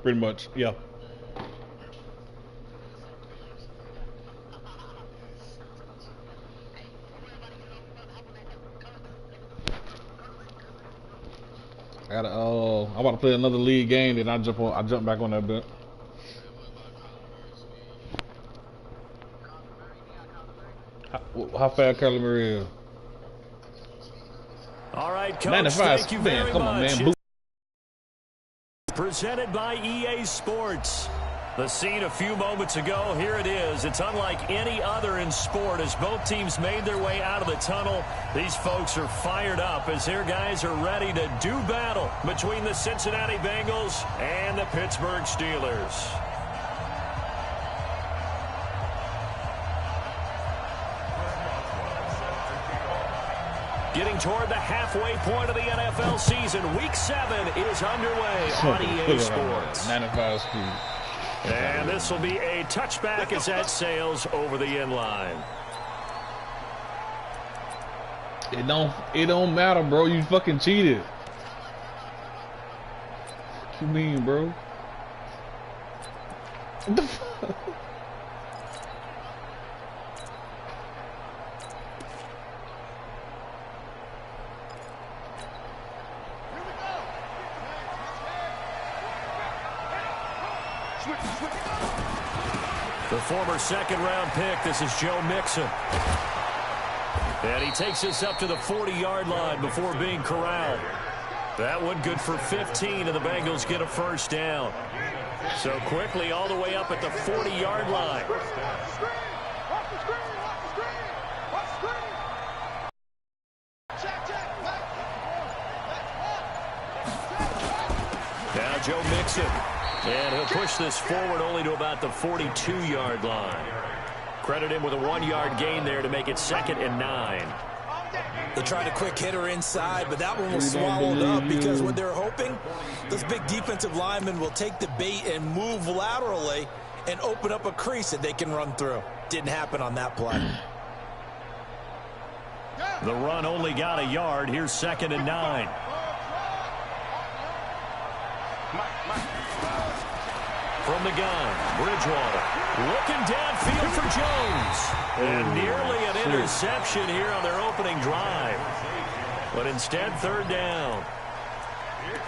Pretty much, yeah. I gotta I'm about to play another league game, then I jump back on that bit. How fast Kyler Murray is? All right, Coach, 95, thank you man, very come much. on, man. Presented by EA Sports. The scene a few moments ago, here it is. It's unlike any other in sport as both teams made their way out of the tunnel. These folks are fired up as their guys are ready to do battle between the Cincinnati Bengals and the Pittsburgh Steelers. Getting toward the halfway point of the NFL season, Week 7 is underway on EA Sports. 95 speed. And this will be a touchback as that sails over the end line. It don't matter, bro. You fucking cheated. What you mean, bro? What the fuck? The former second-round pick, this is Joe Mixon. And he takes us up to the 40-yard line before being corralled. That one good for 15, and the Bengals get a first down. So quickly all the way up at the 40-yard line. Now Joe Mixon. And he'll push this forward only to about the 42-yard line. Credit him with a 1-yard gain there to make it 2nd and 9. They tried a quick hitter inside, but that one was swallowed up because what they're hoping, those big defensive linemen will take the bait and move laterally and open up a crease that they can run through. Didn't happen on that play. The run only got a yard. Here's 2nd and 9. From the gun, Bridgewater looking downfield for Jones. And nearly an interception here on their opening drive. But instead, 3rd down.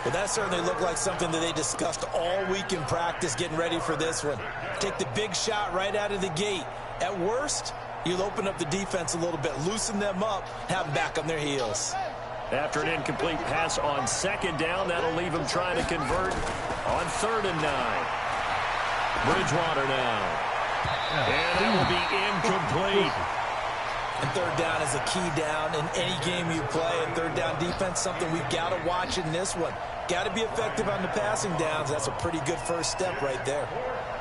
Well, that certainly looked like something that they discussed all week in practice getting ready for this one. Take the big shot right out of the gate. At worst, you'll open up the defense a little bit, loosen them up, have them back on their heels. After an incomplete pass on 2nd down, that'll leave them trying to convert on 3rd and 9. Bridgewater now. And that will be incomplete. And 3rd down is a key down in any game you play. And 3rd down defense, something we've got to watch in this one. Got to be effective on the passing downs. That's a pretty good first step right there.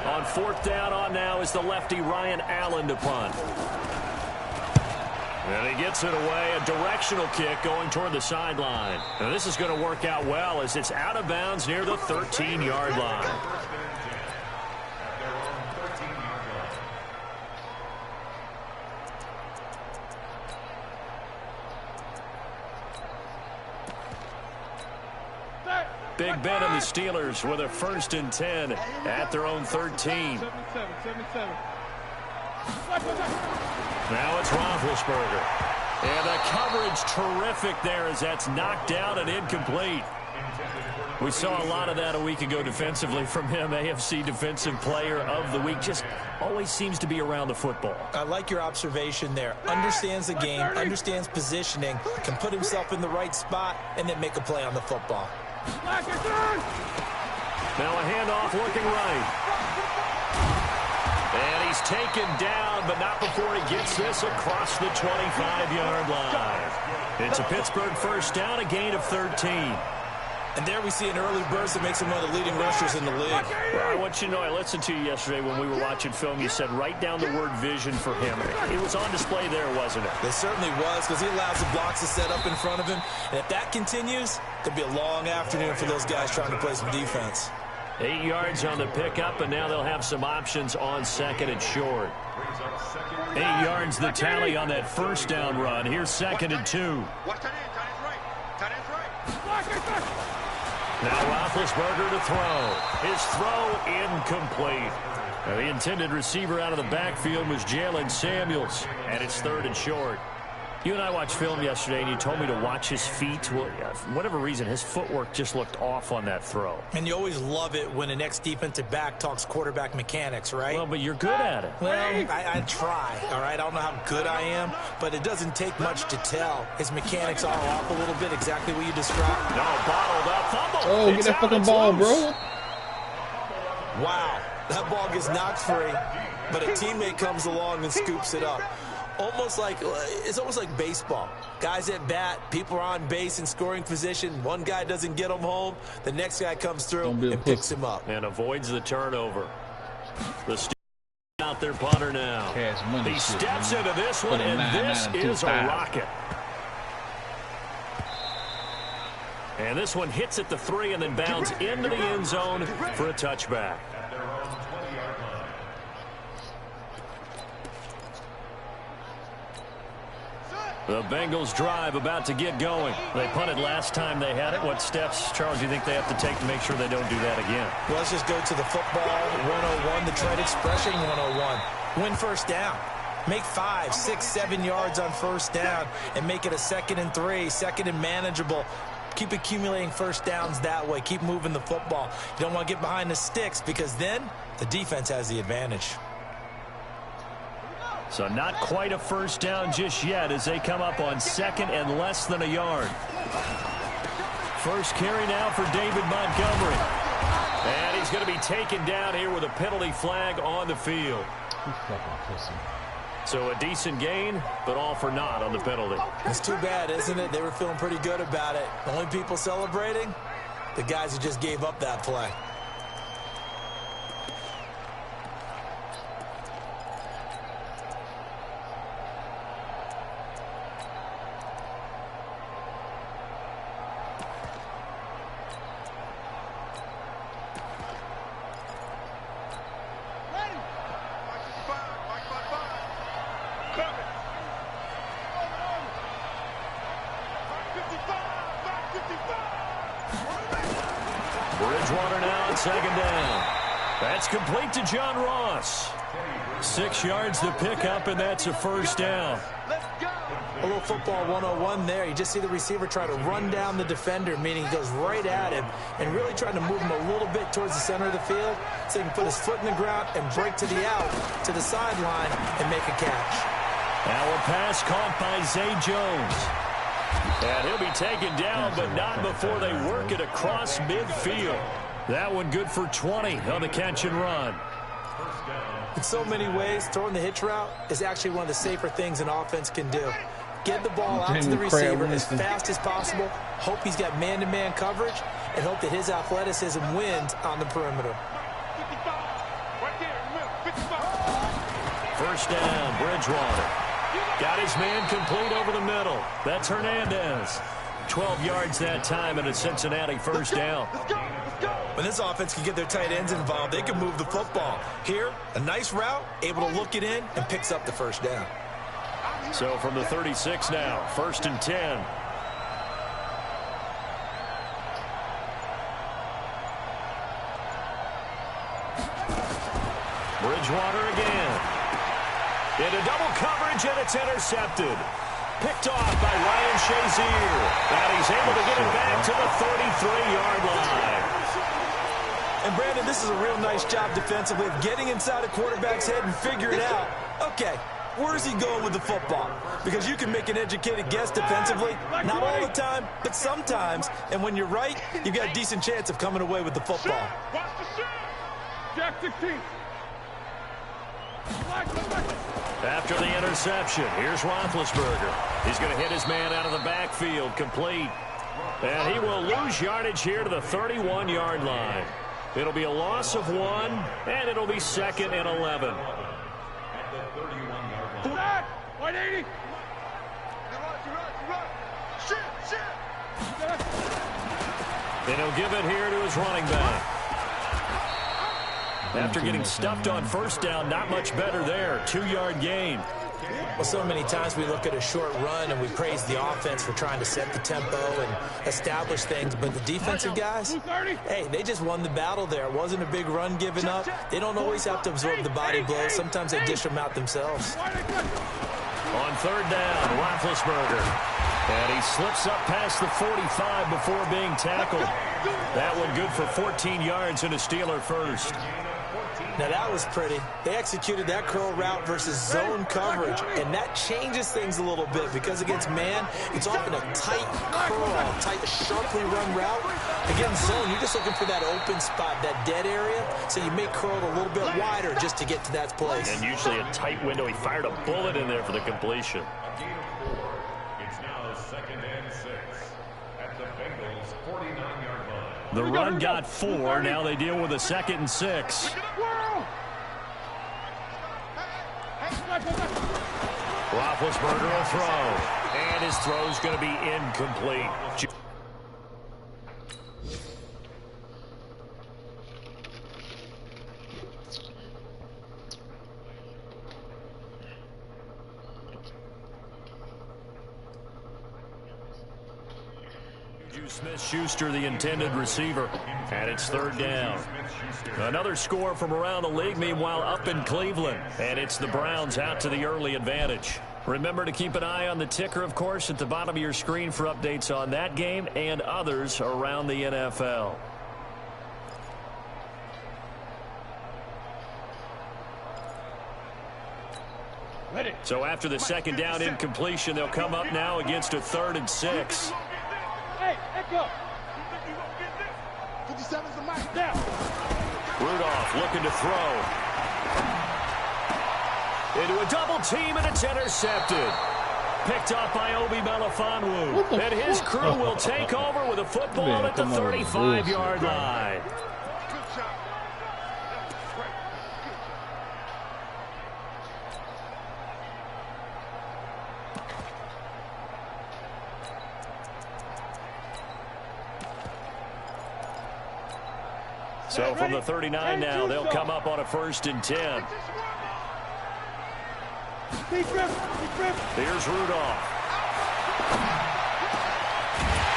On 4th down on now is the lefty Ryan Allen to punt. And he gets it away, a directional kick going toward the sideline. Now this is going to work out well as it's out of bounds near the 13-yard line. Big Ben and the Steelers with a 1st and 10 at their own 13. Now it's Roethlisberger. And the coverage terrific there as that's knocked down and incomplete. We saw a lot of that a week ago defensively from him. AFC Defensive Player of the Week. Just always seems to be around the football. I like your observation there. Understands the game, understands positioning, can put himself in the right spot, and then make a play on the football. Now a handoff looking right. And he's taken down, but not before he gets this across the 25-yard line. It's a Pittsburgh first down, a gain of 13. And there we see an early burst that makes him one of the leading rushers in the league. Well, I want you to know, I listened to you yesterday when we were watching film. You said write down the word vision for him. It was on display there, wasn't it? It certainly was, because he allows the blocks to set up in front of him. And if that continues, it could be a long afternoon for those guys trying to play some defense. 8 yards on the pickup, and now they'll have some options on 2nd and short. 8 yards the tally on that first down run. Here's 2nd and 2. Now Roethlisberger to throw. His throw incomplete. Now, the intended receiver out of the backfield was Jalen Samuels, and it's 3rd and short. You and I watched film yesterday, and you told me to watch his feet. Well, for whatever reason, his footwork just looked off on that throw. And you always love it when an ex-defensive back talks quarterback mechanics, right? Well, but you're good at it. Well, I try, all right? I don't know how good I am, but it doesn't take much to tell. His mechanics are off a little bit, exactly what you described. No, bottled up, fumble. Oh, get that fucking ball, bro. Wow, that ball gets knocked free, but a teammate comes along and scoops it up. It's almost like baseball. Guys at bat, people are on base in scoring position. One guy doesn't get him home. The next guy comes through and picks him up. And avoids the turnover. The out there punter now. He steps into this one, and this is a rocket. And this one hits at the 3 and then bounds into the end zone for a touchback. The Bengals drive about to get going. They punted last time they had it. What steps, Charles, do you think they have to take to make sure they don't do that again? Well, let's just go to the football 101, the trade expression 101. Win first down. Make 5, 6, 7 yards on first down and make it a 2nd and 3, 2nd and manageable. Keep accumulating first downs that way. Keep moving the football. You don't want to get behind the sticks because then the defense has the advantage. So not quite a first down just yet as they come up on 2nd and less than a yard. First carry now for David Montgomery. And he's going to be taken down here with a penalty flag on the field. So a decent gain, but all for naught on the penalty. It's too bad, isn't it? They were feeling pretty good about it. The only people celebrating, the guys who just gave up that play. Bridgewater now on 2nd down. That's complete to John Ross. 6 yards to pick up, and that's a first down. A little football 101 there. You just see the receiver try to run down the defender, meaning he goes right at him and really trying to move him a little bit towards the center of the field so he can put his foot in the ground and break to the out, to the sideline, and make a catch. Now a pass caught by Zay Jones. And he'll be taken down, but not before they work it across midfield. That one good for 20 on the catch and run. In so many ways, throwing the hitch route is actually one of the safer things an offense can do. Get the ball out to the receiver as fast as possible, hope he's got man-to-man coverage, and hope that his athleticism wins on the perimeter. First down, Bridgewater. Got his man complete over the middle. That's Hernandez. 12 yards that time and a Cincinnati first down. When this offense can get their tight ends involved, they can move the football. Here, a nice route, able to look it in, and picks up the first down. So from the 36 now, 1st and 10. Bridgewater again. Into double coverage, and it's intercepted. Picked off by Ryan Shazier. And he's able to get it back to the 33-yard line. And, Brandon, this is a real nice job defensively of getting inside a quarterback's head and figuring out, okay, where's he going with the football? Because you can make an educated guess defensively, not all the time, but sometimes. And when you're right, you've got a decent chance of coming away with the football. Watch the shit. Jack 16. After the interception, here's Roethlisberger. He's going to hit his man out of the backfield, complete. And he will lose yardage here to the 31-yard line. It'll be a loss of 1, and it'll be 2nd and 11. 180. And he'll give it here to his running back. After getting stuffed on first down, not much better there. 2-yard gain. Well, so many times we look at a short run and we praise the offense for trying to set the tempo and establish things, but the defensive guys, hey, they just won the battle there. It wasn't a big run given up. They don't always have to absorb the body blows. Sometimes they dish them out themselves. On third down, Roethlisberger. And he slips up past the 45 before being tackled. That one good for 14 yards and a Steeler first. Now that was pretty. They executed that curl route versus zone coverage, and that changes things a little bit because against man, it's often a tight curl, tight, sharply run route. Against zone, you're just looking for that open spot, that dead area, so you may curl it a little bit wider just to get to that place. And usually a tight window. He fired a bullet in there for the completion. It's now 2nd and 6 at the Bengals' 49-yard line. The run got 4. Now they deal with a 2nd and 6. Roethlisberger will throw. And his throw's going to be incomplete. Smith-Schuster, the intended receiver, and it's third down. Another score from around the league, meanwhile, up in Cleveland, and it's the Browns out to the early advantage. Remember to keep an eye on the ticker, of course, at the bottom of your screen for updates on that game and others around the NFL. So after the second down incompletion, they'll come up now against a 3rd and 6. Hey, let go. 57's the mark down. Rudolph looking to throw. Into a double team, and it's intercepted. Picked off by Obi Melifonwu. And his crew will take over with a football at the 35-yard line. So from the 39 now, they'll come up on a 1st and 10. Here's Rudolph.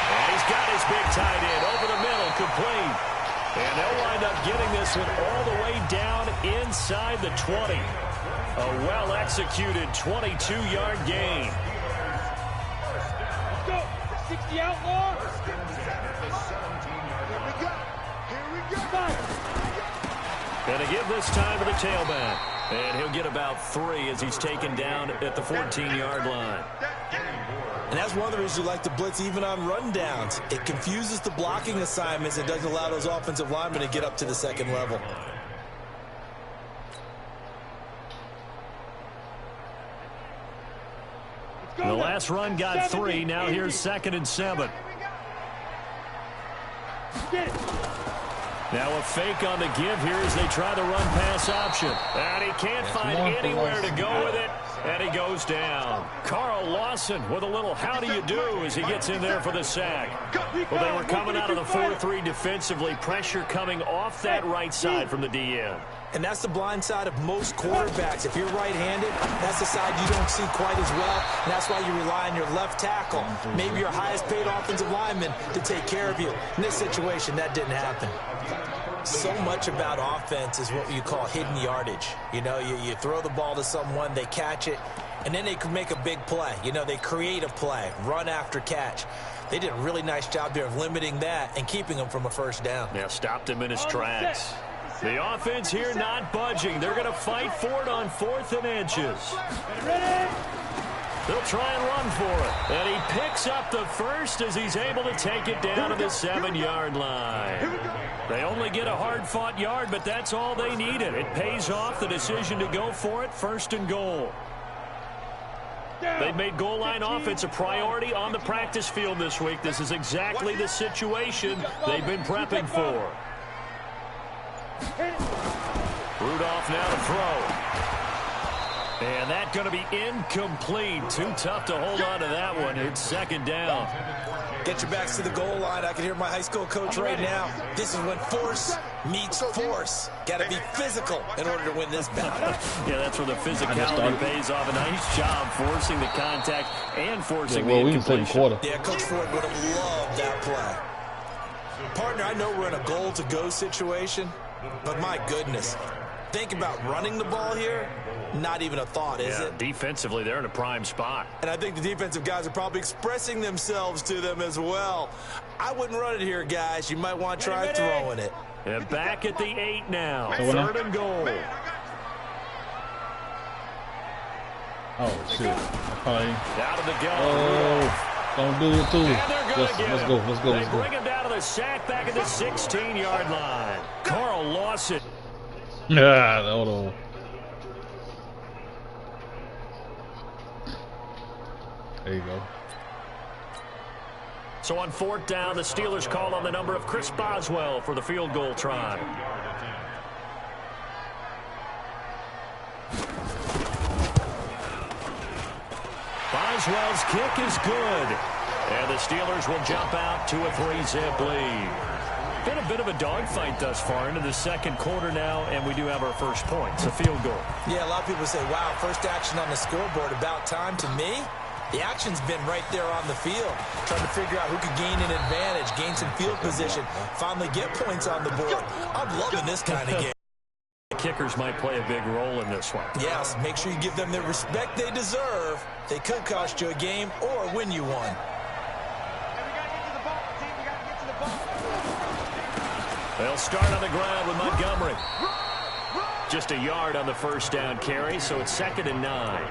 And he's got his big tight end over the middle, complete. And they'll wind up getting this one all the way down inside the 20. A well-executed 22-yard gain. Let's go. 60 outlaw. And to give this time to the tailback. And he'll get about 3 as he's taken down at the 14-yard line. And that's one of the reasons you like to blitz even on rundowns. It confuses the blocking assignments and doesn't allow those offensive linemen to get up to the second level. The last run got 3. Now here's 2nd and 7. Now a fake on the give here as they try the run-pass option. And he can't find anywhere to go with it, and he goes down. Carl Lawson with a little how do you do as he gets in there for the sack. Well, they were coming out of the 4-3 defensively. Pressure coming off that right side from the DN. And that's the blind side of most quarterbacks. If you're right-handed, that's the side you don't see quite as well. And that's why you rely on your left tackle, maybe your highest-paid offensive lineman, to take care of you. In this situation, that didn't happen. So much about offense is what you call hidden yardage. You know, you throw the ball to someone, they catch it, and then they can make a big play. You know, they create a play, run after catch. They did a really nice job there of limiting that and keeping him from a first down. Yeah, stopped him in his tracks. The offense here not budging. They're going to fight for it on 4th and inches. They'll try and run for it. And he picks up the first as he's able to take it down to the 7-yard line. They only get a hard-fought yard, but that's all they needed. It pays off the decision to go for it, 1st and goal. They've made goal line offense a priority on the practice field this week. This is exactly the situation they've been prepping for. Rudolph now to throw. And that's going to be incomplete. Too tough to hold on to that one. It's 2nd down. Get your backs to the goal line. I can hear my high school coach right now. This is when force meets force. Got to be physical in order to win this battle. Yeah, that's where the physicality pays off. A nice job forcing the contact and forcing the incompletion. Yeah, Coach Ford would have loved that play. Partner, I know we're in a goal-to-go situation, but my goodness, think about running the ball here. Not even a thought, is it? Defensively, they're in a prime spot. And I think the defensive guys are probably expressing themselves to them as well. I wouldn't run it here, guys. You might want to try throwing it. And back at the 8 now. 3rd and goal. Oh, shit. Out of the gun. Oh, don't do it, too. Let's go. They bring him down to the sack back at the 16-yard line. Carl Lawson. Yeah, hold on. There you go. So on 4th down, the Steelers call on the number of Chris Boswell for the field goal try. Boswell's kick is good. And the Steelers will jump out to a 3-zip lead. Been a bit of a dogfight thus far into the 2nd quarter now, and we do have our first point. It's a field goal. Yeah, a lot of people say, wow, first action on the scoreboard, about time. To me, the action's been right there on the field, trying to figure out who could gain an advantage, gain some field position, finally get points on the board. I'm loving this kind of game. Kickers might play a big role in this one. Yes, make sure you give them the respect they deserve. They could cost you a game or win you one. They'll start on the ground with Montgomery. Just a yard on the first down carry, so it's 2nd and 9.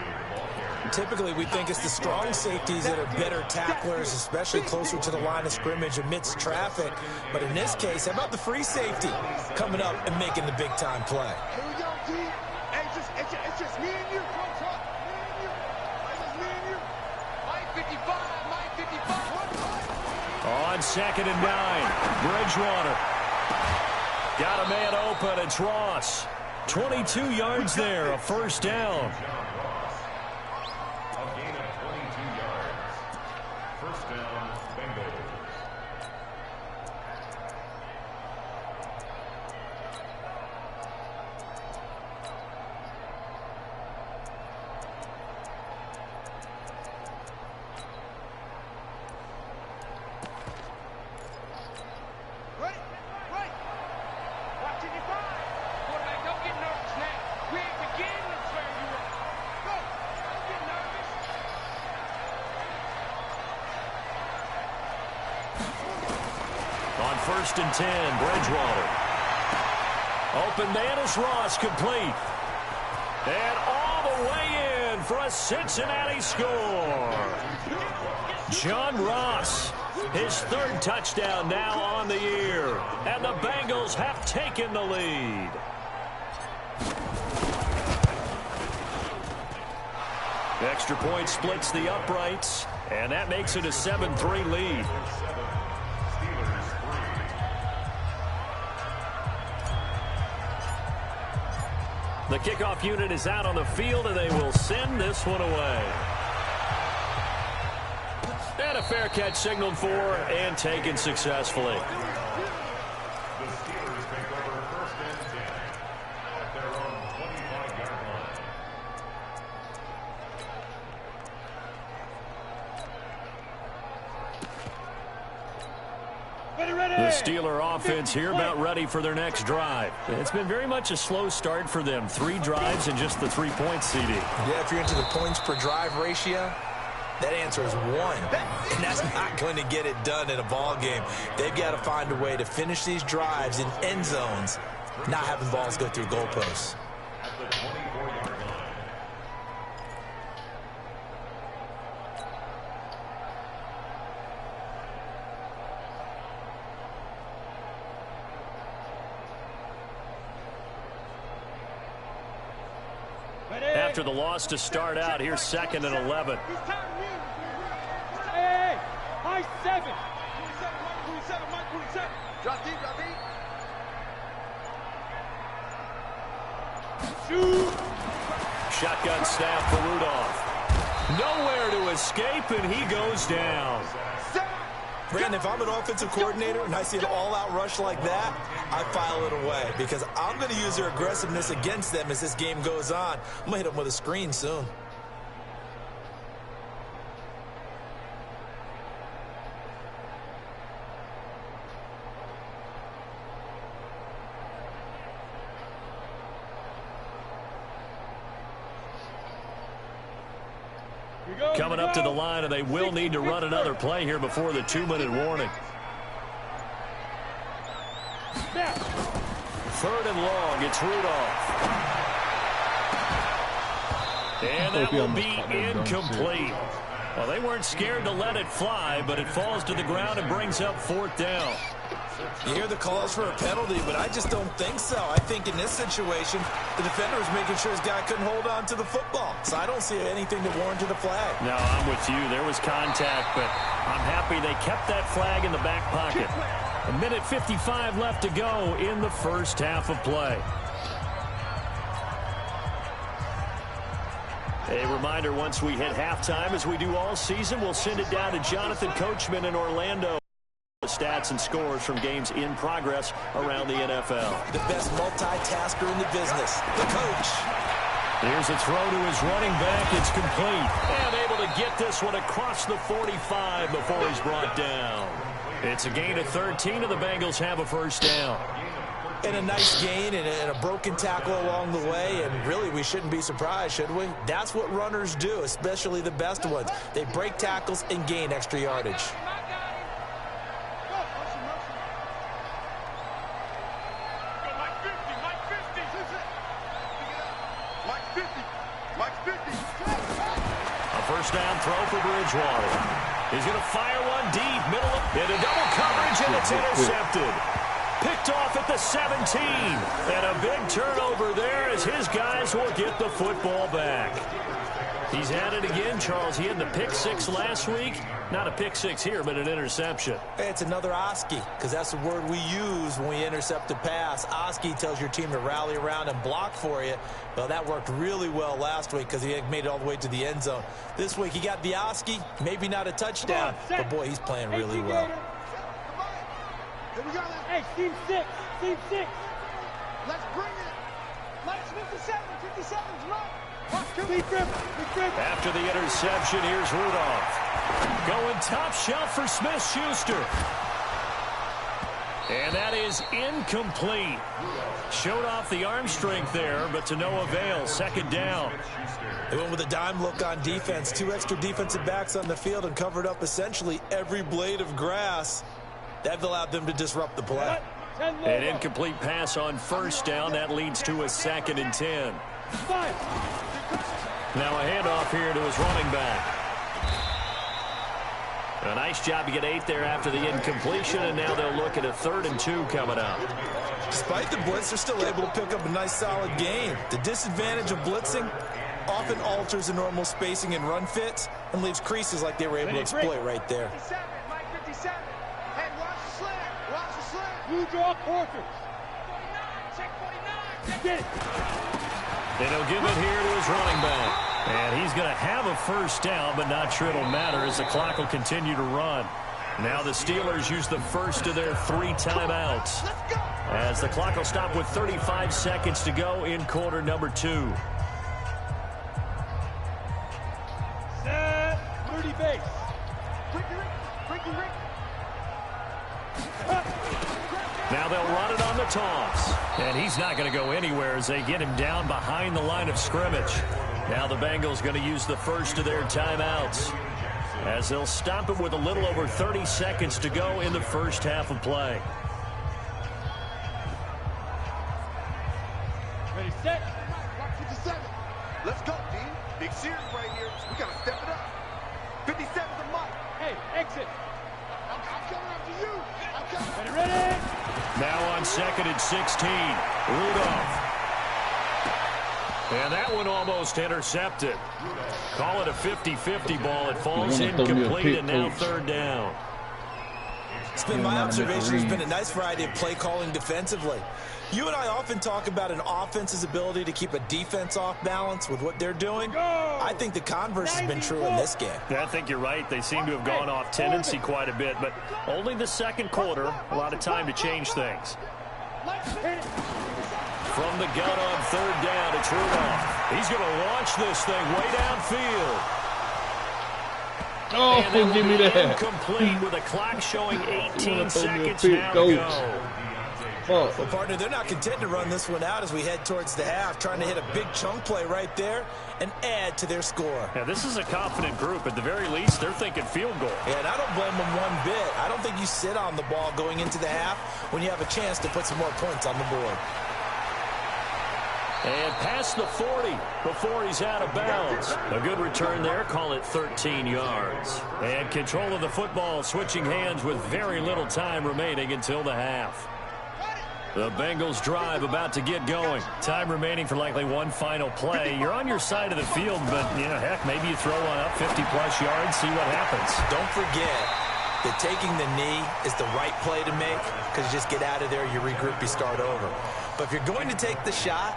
Typically, we think it's the strong safeties that are better tacklers, especially closer to the line of scrimmage amidst traffic. But in this case, how about the free safety coming up and making the big-time play? Here we go, T. Hey, it's just me and you. Come on, me and you. It's just me and you. Mike 55, Mike 55. On 2nd and 9, Bridgewater. Got a man open. It's Ross. 22 yards there, a first down. On 1st and 10, Bridgewater. Open man is Ross, complete. And all the way in for a Cincinnati score. John Ross, his 3rd touchdown now on the year. And the Bengals have taken the lead. Extra point splits the uprights, and that makes it a 7-3 lead. The kickoff unit is out on the field, and they will send this one away. And a fair catch signaled for and taken successfully. The Steelers take over 1st and 10 at their own 25-yard line. The Steeler offense here about ready for their next drive. It's been very much a slow start for them. 3 drives and just the 3 points, CD. Yeah, if you're into the points per drive ratio, that answer is 1. And that's not going to get it done in a ball game. They've got to find a way to finish these drives in end zones, not having balls go through goalposts. At the 24-yard line. After the loss to start out, here's 2nd and 11. Hey, high 7. 27, Mike 27. Drop deep, drop deep. Shoot. Shotgun snap for Rudolph. Nowhere to escape, and he goes down. Brandon, if I'm an offensive coordinator and I see an all-out rush like that, I file it away because I'm going to use their aggressiveness against them as this game goes on. I'm going to hit them with a screen soon. Coming up to the line, and they will need to run another play here before the 2-minute warning. 3rd and long, it's Rudolph. And that will be incomplete. Well, they weren't scared to let it fly, but it falls to the ground and brings up 4th down. You hear the calls for a penalty, but I just don't think so. I think in this situation, the defender was making sure his guy couldn't hold on to the football. So I don't see anything to warrant a flag. No, I'm with you. There was contact, but I'm happy they kept that flag in the back pocket. 1:55 left to go in the first half of play. A reminder, once we hit halftime, as we do all season, we'll send it down to Jonathan Coachman in Orlando. Stats and scores from games in progress around the NFL. The best multitasker in the business, the coach. Here's a throw to his running back. It's complete. And able to get this one across the 45 before he's brought down. It's a gain of 13, and the Bengals have a first down. And a nice gain and a broken tackle along the way, and really we shouldn't be surprised, should we? That's what runners do, especially the best ones. They break tackles and gain extra yardage. First down throw for Bridgewater. He's going to fire one deep, middle of into double coverage, and it's intercepted. Picked off at the 17. And a big turnover there as his guys will get the football back. He's at it again, Charles. He had the pick 6 last week. Not a pick 6 here, but an interception. Hey, it's another Oski, because that's the word we use when we intercept a pass. Oski tells your team to rally around and block for you. Well, that worked really well last week because he made it all the way to the end zone. This week, he got the Oski, maybe not a touchdown, but boy, he's playing really well. Hey, team 6, team 6. Let's bring it. Let's 57, 57, come on. After the interception, here's Rudolph. Going top shelf for Smith-Schuster. And that is incomplete. Showed off the arm strength there, but to no avail. 2nd down. They went with a dime look on defense. 2 extra defensive backs on the field and covered up essentially every blade of grass. That allowed them to disrupt the play. An incomplete pass on 1st down. That leads to a 2nd and 10. Now a handoff here to his running back. A nice job to get 8 there after the incompletion, and now they'll look at a 3rd and 2 coming up. Despite the blitz, they're still able to pick up a nice solid gain. The disadvantage of blitzing often alters the normal spacing and run fits and leaves creases like they were able to exploit right there. 57, Mike 57. Hey, watch the slant. Watch the slant. You draw quarters. 49, check 49. Get it. And he'll give it here to his running back. And he's going to have a first down, but not sure it'll matter as the clock will continue to run. Now the Steelers use the first of their 3 timeouts, as the clock will stop with 35 seconds to go in quarter number 2. Set. Rudy base. Now they'll run it on the toss. And he's not going to go anywhere as they get him down behind the line of scrimmage. Now the Bengals going to use the first of their timeouts, as they'll stop it with a little over 30 seconds to go in the first half of play. Ready, set. 57. Let's go, D. Big series right here. We got to step it up. 57 to Mike. Hey, exit. I'm coming after you. I'm coming. Ready. Now on 2nd and 16, Rudolph. And that one almost intercepted. Call it a 50-50 ball. It falls incomplete, and now 3rd down. It's been my observation. There's been a nice variety of play calling defensively. You and I often talk about an offense's ability to keep a defense off balance with what they're doing. I think the converse has been true in this game. Yeah, I think you're right. They seem to have gone off tendency quite a bit, but only the second quarter, a lot of time to change things. From the gun on third down, it's Rudolph. He's going to launch this thing way downfield. Oh, give me that. Incomplete with a clock showing 18 seconds now to go. Well, partner, they're not content to run this one out as we head towards the half, trying to hit a big chunk play right there and add to their score. Yeah, this is a confident group. At the very least, they're thinking field goal. Yeah, and I don't blame them one bit. I don't think you sit on the ball going into the half when you have a chance to put some more points on the board. And past the 40 before he's out of bounds. A good return there. Call it 13 yards. And control of the football switching hands with very little time remaining until the half. The Bengals drive about to get going. Time remaining for likely one final play. You're on your side of the field, but, heck, maybe you throw one up 50-plus yards, see what happens. Don't forget that taking the knee is the right play to make because you just get out of there, you regroup, you start over. But if you're going to take the shot,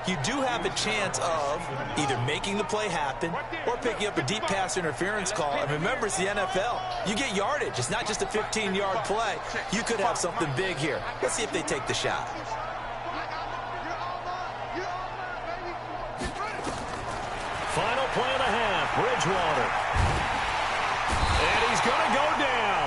you do have a chance of either making the play happen or picking up a deep pass interference call. And remember, it's the NFL. You get yardage. It's not just a 15-yard play. You could have something big here. Let's see if they take the shot. Final play and a half. Bridgewater. And he's going to go down.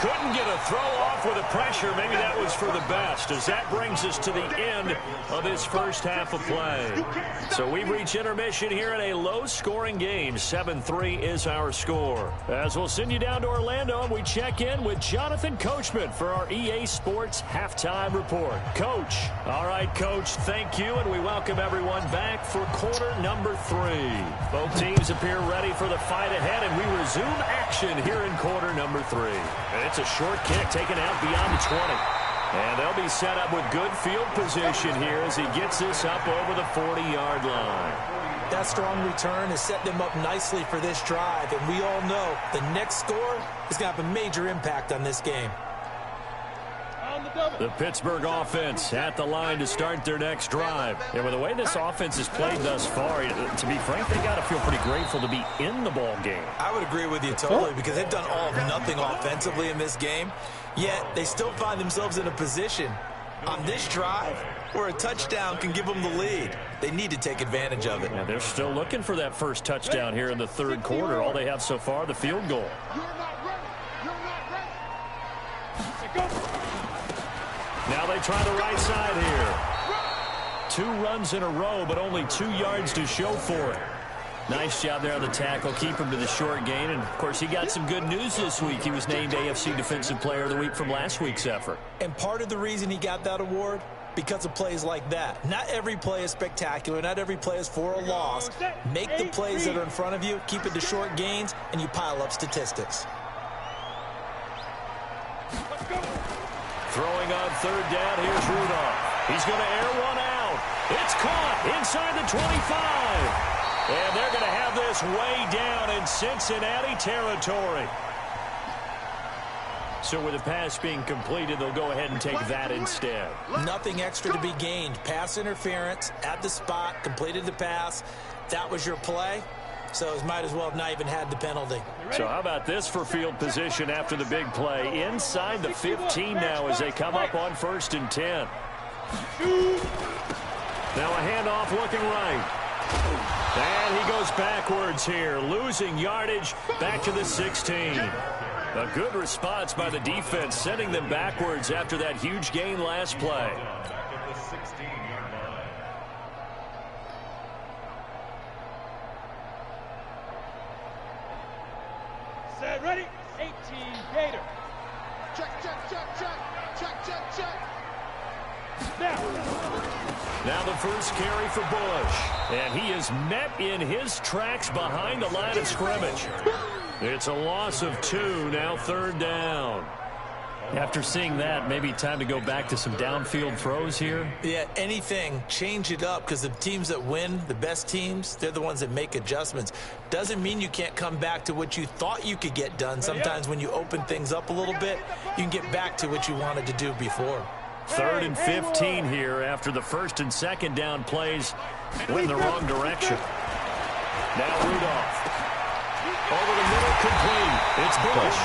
Couldn't get a throw off with the pressure. Maybe that was for the best, as that brings us to the end of this first half of play. So we've reached intermission here in a low-scoring game. 7-3 is our score. As we'll send you down to Orlando, we check in with Jonathan Coachman for our EA Sports Halftime Report. Coach. All right, Coach, thank you, and we welcome everyone back for quarter number 3. Both teams appear ready for the fight ahead, and we resume action here in quarter number 3. It's a short kick taken out beyond the 20. And they'll be set up with good field position here as he gets this up over the 40-yard line. That strong return has set them up nicely for this drive, and we all know the next score is going to have a major impact on this game. The Pittsburgh offense at the line to start their next drive. And with the way this offense has played thus far, to be frank, they got to feel pretty grateful to be in the ball game. I would agree with you totally because they've done all of nothing offensively in this game, yet they still find themselves in a position on this drive where a touchdown can give them the lead. They need to take advantage of it. And they're still looking for that first touchdown here in the third quarter. All they have so far, the field goal. Now they try the right side here. 2 runs in a row, but only 2 yards to show for it. Nice job there on the tackle. Keep him to the short gain. And, of course, he got some good news this week. He was named AFC Defensive Player of the Week from last week's effort. And part of the reason he got that award, because of plays like that. Not every play is spectacular. Not every play is for a loss. Make the plays that are in front of you, keep it to short gains, and you pile up statistics. Throwing on third down, here's Rudolph. He's going to air one out. It's caught inside the 25. And they're going to have this way down in Cincinnati territory. So with the pass being completed, they'll go ahead and take that instead. Nothing extra to be gained. Pass interference at the spot, completed the pass. That was your play. So it might as well have not even had the penalty. So how about this for field position after the big play? Inside the 15 now as they come up on 1st and 10. Now a handoff looking right. And he goes backwards here, losing yardage back to the 16. A good response by the defense, sending them backwards after that huge gain last play. Set, ready? 18, Gator. Check, check, check, check. Check, check, check. Now the first carry for Bush. And he is met in his tracks behind the line of scrimmage. It's a loss of 2, now 3rd down. After seeing that, maybe time to go back to some downfield throws here. Yeah, anything, change it up, because the teams that win, the best teams, they're the ones that make adjustments. Doesn't mean you can't come back to what you thought you could get done. Sometimes when you open things up a little bit, you can get back to what you wanted to do before. 3rd and 15 here after the 1st and 2nd down plays went in the wrong direction. Now Rudolph. Over the middle, complete. It's Bush.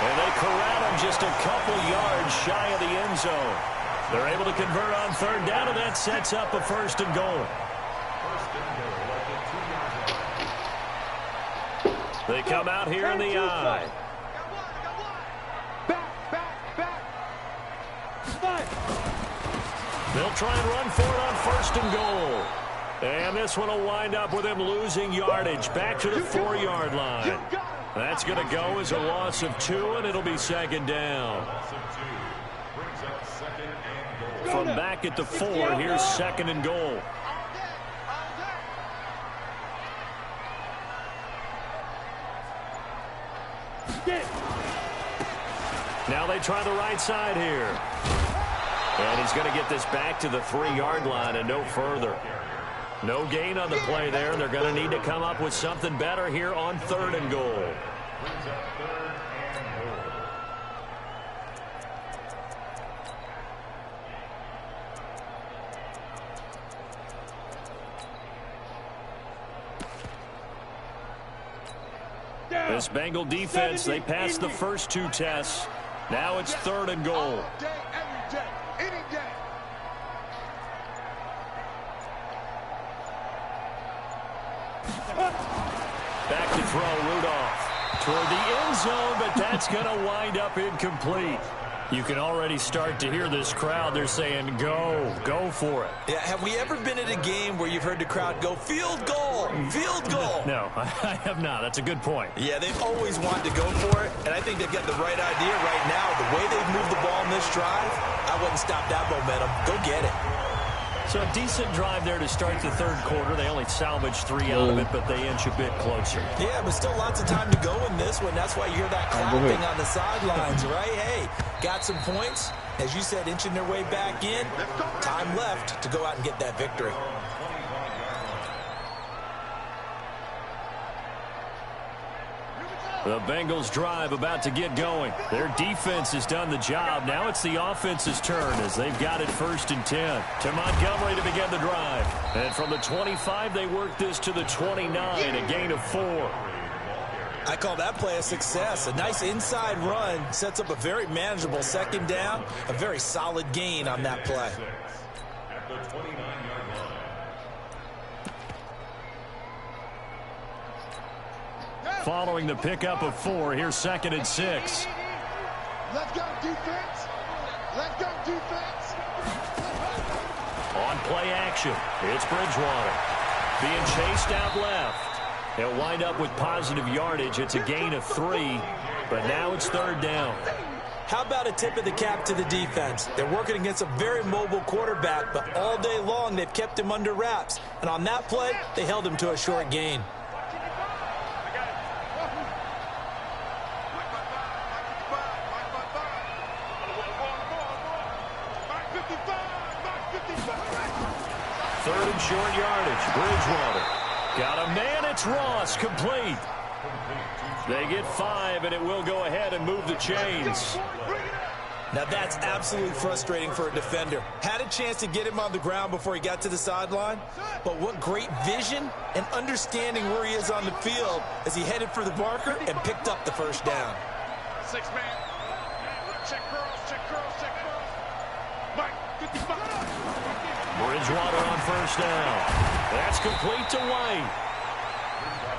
And they corral him just a couple yards shy of the end zone. They're able to convert on 3rd down, and that sets up a 1st and goal. They come out here in the I. They'll try and run for it on 1st and goal. And this one will wind up with him losing yardage back to the 4-yard line. That's going to go as a loss of 2, and it'll be 2nd down. From back at the 4, here's 2nd and goal. Now they try the right side here. And he's going to get this back to the 3-yard line and no further. No gain on the play there. They're going to need to come up with something better here on 3rd and goal. This Bengal defense, they passed the first 2 tests. Now it's 3rd and goal. Back to throw, Rudolph. Toward the end zone, but that's going to wind up incomplete. You can already start to hear this crowd. They're saying, go for it. Yeah, have we ever been at a game where you've heard the crowd go, field goal, field goal? No, I have not. That's a good point. Yeah, they've always wanted to go for it, and I think they've got the right idea right now. The way they've moved the ball in this drive, I wouldn't stop that momentum. Go get it. So a decent drive there to start the 3rd quarter. They only salvaged 3 out of it, but they inch a bit closer. Yeah, but still lots of time to go in this one. That's why you hear that clapping on the sidelines, right? Hey, got some points. As you said, inching their way back in. Time left to go out and get that victory. The Bengals drive about to get going. Their defense has done the job. Now it's the offense's turn as they've got it 1st and 10. To Montgomery to begin the drive. And from the 25, they work this to the 29, a gain of 4. I call that play a success. A nice inside run sets up a very manageable 2nd down. A very solid gain on that play. At the 29-yard line. Following the pickup of 4, here's 2nd and 6. Let's go, defense. Let's go, defense. On play action, it's Bridgewater. Being chased out left. They'll wind up with positive yardage. It's a gain of 3, but now it's 3rd down. How about a tip of the cap to the defense? They're working against a very mobile quarterback, but all day long they've kept him under wraps. And on that play, they held him to a short gain. Third and short yardage. Bridgewater. Got a man. It's Ross. Complete. They get 5, and it will go ahead and move the chains. Now that's absolutely frustrating for a defender. Had a chance to get him on the ground before he got to the sideline, but what great vision and understanding where he is on the field as he headed for the marker and picked up the 1st down. 6-man. Check curls. Mike, 55. Bridgewater on 1st down. That's complete to White.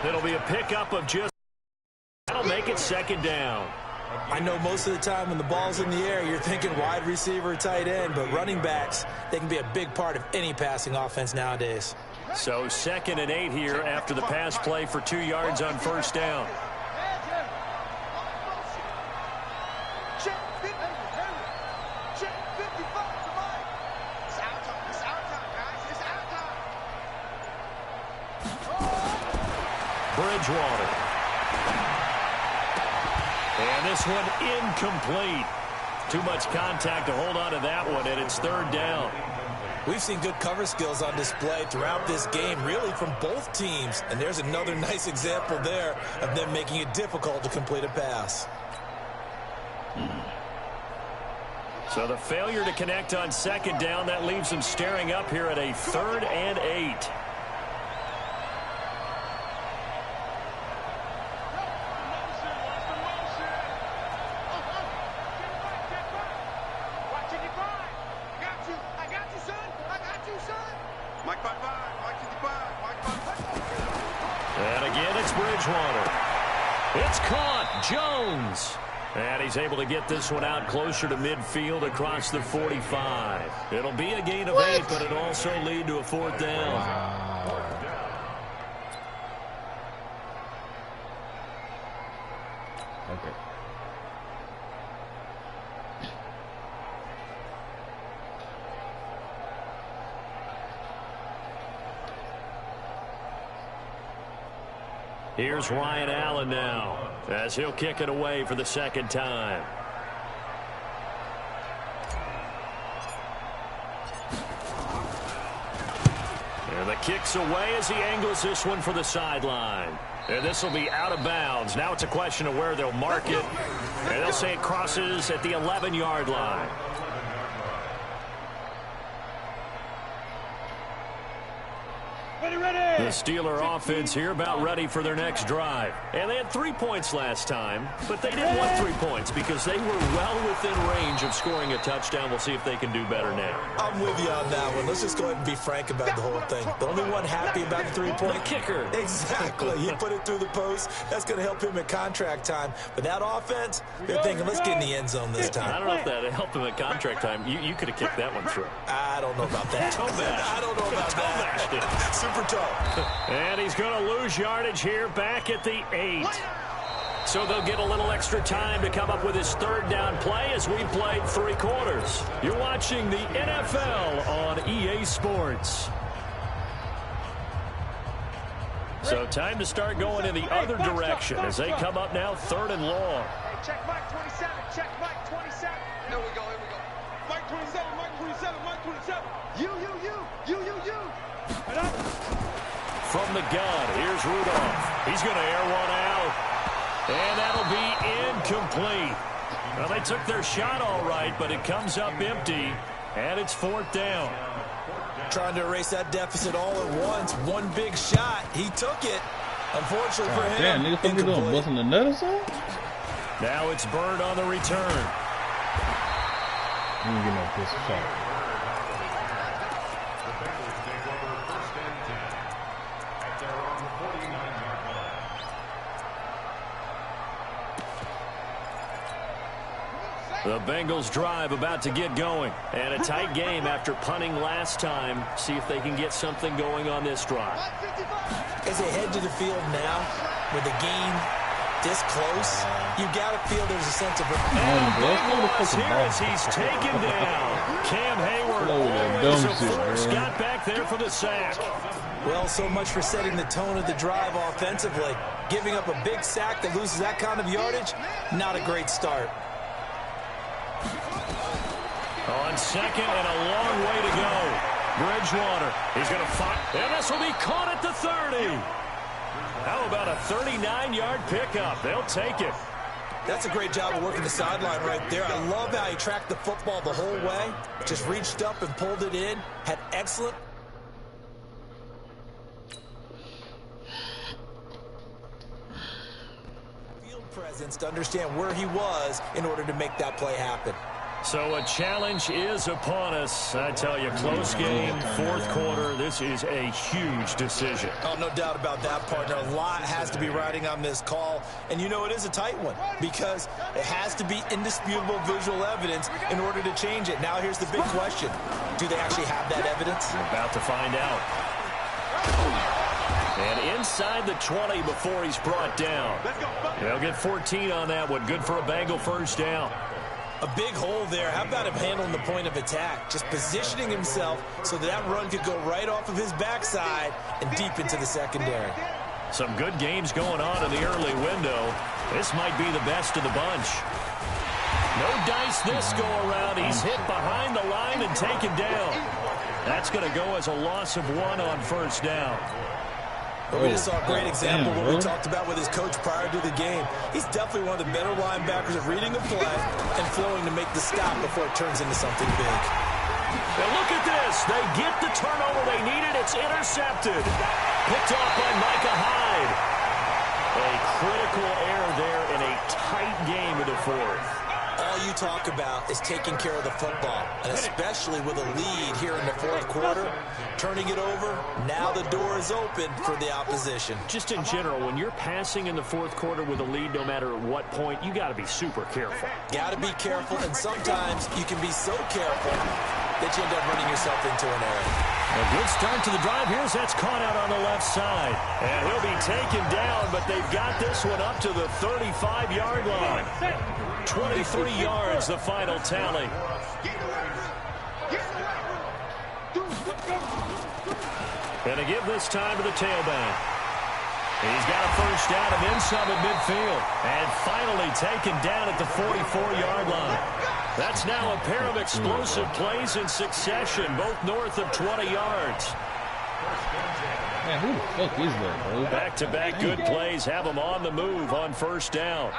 It'll be a pickup of just. That'll make it 2nd down. I know most of the time when the ball's in the air, you're thinking wide receiver, tight end, but running backs, they can be a big part of any passing offense nowadays. So 2nd and 8 here after the pass play for 2 yards on 1st down. Check 55 to Mike. It's our time, guys. It's our time. Bridgewater. And this one incomplete. Too much contact to hold on to that one, and it's 3rd down. We've seen good cover skills on display throughout this game, really from both teams. And there's another nice example there of them making it difficult to complete a pass. So the failure to connect on second down, that leaves them staring up here at a 3rd and 8. And again, it's Bridgewater. It's caught. Jones. And he's able to get this one out closer to midfield across the 45. It'll be a gain of 8, but it'll also lead to a 4th down. Wow. Okay. Here's Ryan Allen now, as he'll kick it away for the 2nd time. And the kick's away as he angles this one for the sideline. And this will be out of bounds. Now it's a question of where they'll mark it. And they'll say it crosses at the 11-yard line. The Steeler offense here about ready for their next drive. And they had 3 points last time, but they didn't want 3 points because they were well within range of scoring a touchdown. We'll see if they can do better now. I'm with you on that one. Let's just go ahead and be frank about the whole thing. The only one happy about the 3-point. The kicker. Exactly. He put it through the post. That's going to help him at contract time. But that offense, they're thinking, let's get in the end zone this time. I don't know if that helped him at contract time. You could have kicked that one through. I don't know about that. I don't know about that. Super tough. And he's going to lose yardage here back at the 8. So they'll get a little extra time to come up with his 3rd down play as we played 3 quarters. You're watching the NFL on EA Sports. So time to start going in the other direction as they come up now 3rd and long. Hey, check Mike 27. Check Mike 27. Here we go. Mike 27. Mike 27. Mike 27. You. And up. From the gun, here's Rudolph. He's going to air one out. And that'll be incomplete. Well, they took their shot all right, but it comes up empty. And it's 4th down. Trying to erase that deficit all at once. One big shot. He took it. Unfortunately for him. Damn, nigga think you're doing busting the nut or something? Now it's Bird on the return. You ain't get no piss shot. The Bengals drive about to get going. And a tight game after punting last time. See if they can get something going on this drive. As they head to the field now, with the game this close, you got to feel there's a sense of... Here as he's taken down. Cam Hayward always a force. Got back there for the sack. Well, so much for setting the tone of the drive offensively. Giving up a big sack that loses that kind of yardage, not a great start. On 2nd and a long way to go. Bridgewater, he's going to fight, and this will be caught at the 30. How about a 39-yard pickup? They'll take it. That's a great job of working the sideline right there. I love how he tracked the football the whole way. Just reached up and pulled it in. Had excellent field presence to understand where he was in order to make that play happen. So a challenge is upon us. I tell you, close game, 4th quarter. This is a huge decision. Oh, no doubt about that, partner. A lot has to be riding on this call. And you know it is a tight one because it has to be indisputable visual evidence in order to change it. Now here's the big question. Do they actually have that evidence? We're about to find out. And inside the 20 before he's brought down. They'll get 14 on that one. Good for a Bengal 1st down. A big hole there. How about him handling the point of attack? Just positioning himself so that run could go right off of his backside and deep into the secondary. Some good games going on in the early window. This might be the best of the bunch. No dice this go around. He's hit behind the line and taken down. That's going to go as a loss of 1 on 1st down. But we just saw a great example of what bro. we talked about with his coach prior to the game. He's definitely one of the better linebackers at reading a play and flowing to make the stop before it turns into something big. And look at this. They get the turnover they needed. It's intercepted. Picked off by Micah Hyde. A critical error there in a tight game in the fourth. All you talk about is taking care of the football, and especially with a lead here in the fourth quarter, turning it over, now the door is open for the opposition. Just in general, when you're passing in the fourth quarter with a lead, no matter at what point, you got to be super careful. Got to be careful, and sometimes you can be so careful that you end up running yourself into an error. A good start to the drive. Here's that's caught out on the left side. And he'll be taken down, but they've got this one up to the 35-yard line. 23 yards, the final tally. And to give this time to the tailback. He's got a first down and then some at midfield. And finally taken down at the 44-yard line. That's now a pair of explosive plays in succession, both north of 20 yards. Man, who the fuck is that, bro? Back-to-back good plays have them on the move on first down.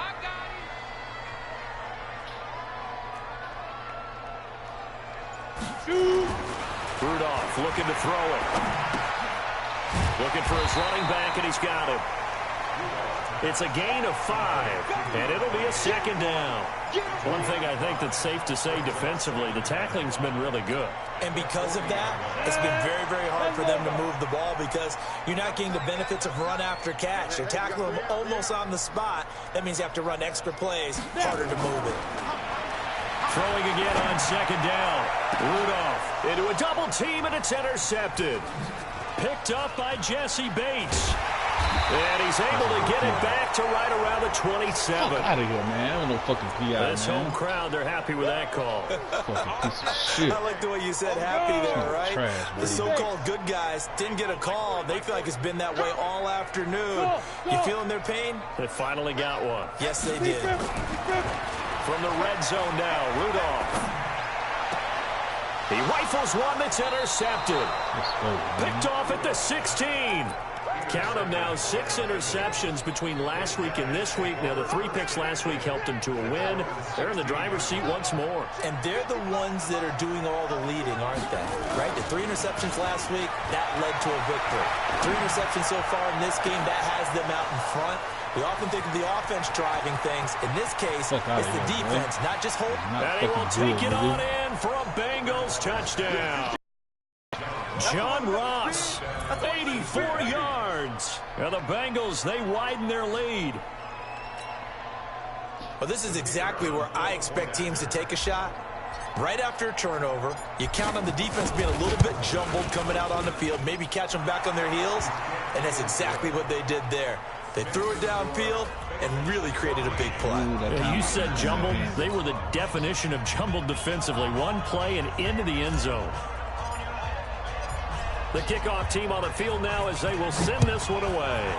Rudolph looking to throw it. Looking for his running back, and he's got him. It's a gain of 5, and it'll be a second down. One thing I think that's safe to say defensively, the tackling's been really good. And because of that, it's been very, very hard for them to move the ball because you're not getting the benefits of run after catch. They're tackling them almost on the spot. That means you have to run extra plays, harder to move it. Throwing again on second down. Rudolph into a double team, and it's intercepted. Picked up by Jesse Bates. And he's able to get it back to right around the 27. Fuck out of here, man. I don't know fucking PI, This man. home crowd, they're happy with that call. Fucking piece of shit. I like the way you said happy there, right? Trash, The so-called good guys didn't get a call. They feel like it's been that way all afternoon. You feeling their pain? They finally got one. Yes, they did. From the red zone now, Rudolph. He rifles one that's intercepted. Let's go, man. Picked off at the 16. Count them now, 6 interceptions between last week and this week. Now, the 3 picks last week helped them to a win. They're in the driver's seat once more. And they're the ones that are doing all the leading, aren't they? Right? The 3 interceptions last week, that led to a victory. 3 interceptions so far in this game, that has them out in front. We often think of the offense driving things. In this case, it's the defense, not just holding. And he will take it on in for a Bengals touchdown. John Ross, 84 yards. And the Bengals, they widen their lead. Well, this is exactly where I expect teams to take a shot. Right after a turnover, you count on the defense being a little bit jumbled coming out on the field, maybe catch them back on their heels, and that's exactly what they did there. They threw it downfield and really created a big play. Yeah, you said jumbled. They were the definition of jumbled defensively. One play and into the end zone. The kickoff team on the field now as they will send this one away.